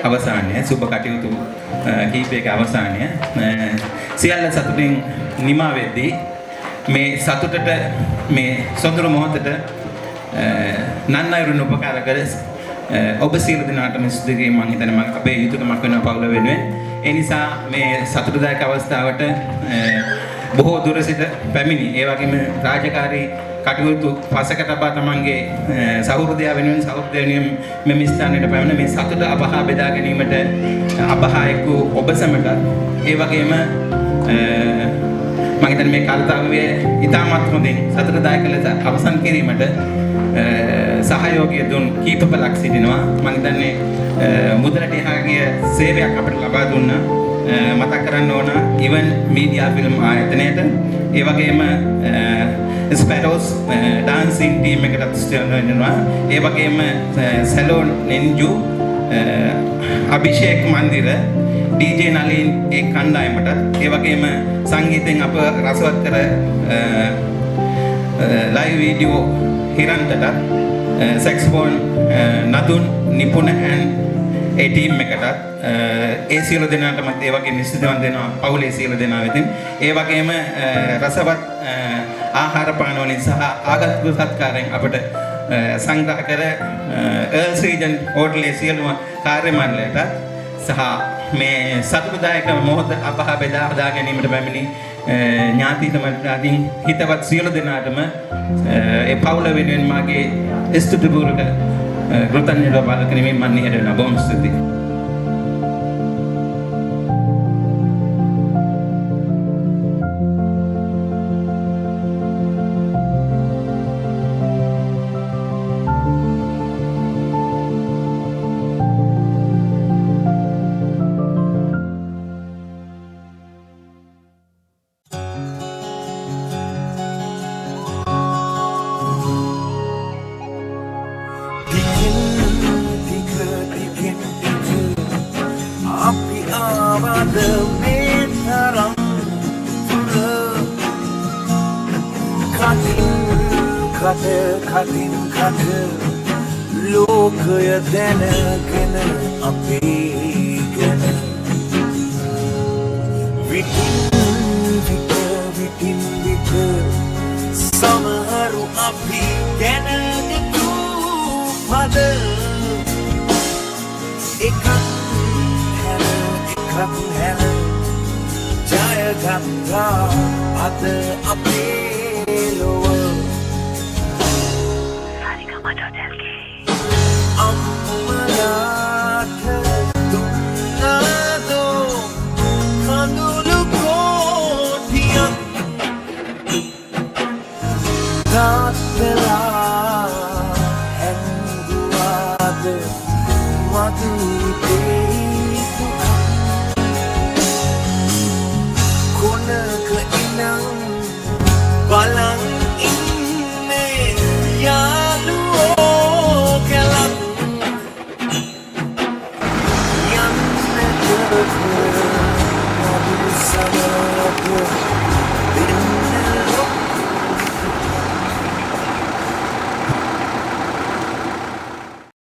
අවසානය සුබ කටයුතු කීපයක අවසානය සියල්ල සතුටින් නිමා වෙද්දී මේ සතුටට මේ සොඳුරු මොහොතට නන්නයිරුන් උපකාර කර ඔබ සියලු දෙනාටම සිදු කිරීම මම හිතන්නේ අපේ යුතුයකමක් වෙනවා පවුල වෙනුවෙන්. ඒ නිසා මේ සතුටුදායක අවස්ථාවට බොහෝ දුර සිට පැමිණි ඒ වගේම රාජකාරී කටයුතු පසක තබා තමන්ගේ සහෘදය වෙනුවෙන් සහෘදය වෙනුවෙන් මෙම ස්ථානයට පැමිණ මේ සතුට අපහා බෙදා ගැනීමට අපහායක ඔබ සැමට ඒ වගේම මම හිතන්නේ මේ කාර්යය ඉතාමත් හොඳින් සතුටුදායක ලෙස අවසන් කිරීමට සහයෝගය දුන් කීපපලක් සිටිනවා. මම හිතන්නේ මුදලට එහාගේ සේවයක් අපිට ලබා දුන්නා. මතක් කරන්න ඕන ඉවන් මීඩියා ෆිල්ම් ආයතනයට ඒ වගේම ස්පැරෝස් ඩාන්සින් ටීම් එකටත් ස්ථානනවා. ඒ වගේම සැලෝන් නෙන්ජු අභිෂේක් මන්දිර DJ නලින් ඒ කණ්ඩායමට ඒ වගේම සංගීතයෙන් අප රසවත් කර ලයිව් වීඩියෝ හිරන්ටට සැක්ස්ෆෝන් නදුන් නිපුණ ඒ ටීම් එකටත් ඒ සියලු දෙනාටමත් ඒ වගේ නිශ්චිතවන් දෙනවා පවුලේ සියලු දෙනා වෙතින් ඒ වගේම රසවත් ආහාර පාන වලින් සහ ආගන්තුක සත්කාරයෙන් අපට සංග්‍රහ කර එර්ල්ස් රීජන් හෝටලේ සියලුම කාර්ය මණ්ඩලයට සහ මේ සතුටුදායක මොහොත අපහා බෙදා හදා ගැනීමට පැමිණි ඥාතිතුමන්ලාගෙන් හිතවත් සියලු දෙනාටම ඒ පවුල වෙනුවෙන් මාගේ ස්තුතිපූර්වක කෘතඥතාව බල කිරීමෙන් මම නිහඬ වෙනවා. බොහොම ස්තුතියි. කටින් කට ලෝකය දැනගෙන අපේ ගැන විටින් විට සමහරු අපි ගැන නිකූ පද එකක් හැර ජයගත්තා අද අපේ ලොව අම්මලාට දුන්නදෝ කඳුළු කෝටියක් තාත්තලා හැංගුවාද මදුතේ කොනක ඉනං බලන් ඉන්නේ යාළුවෝ කැලක් යන්න කරපු මදු සමරපු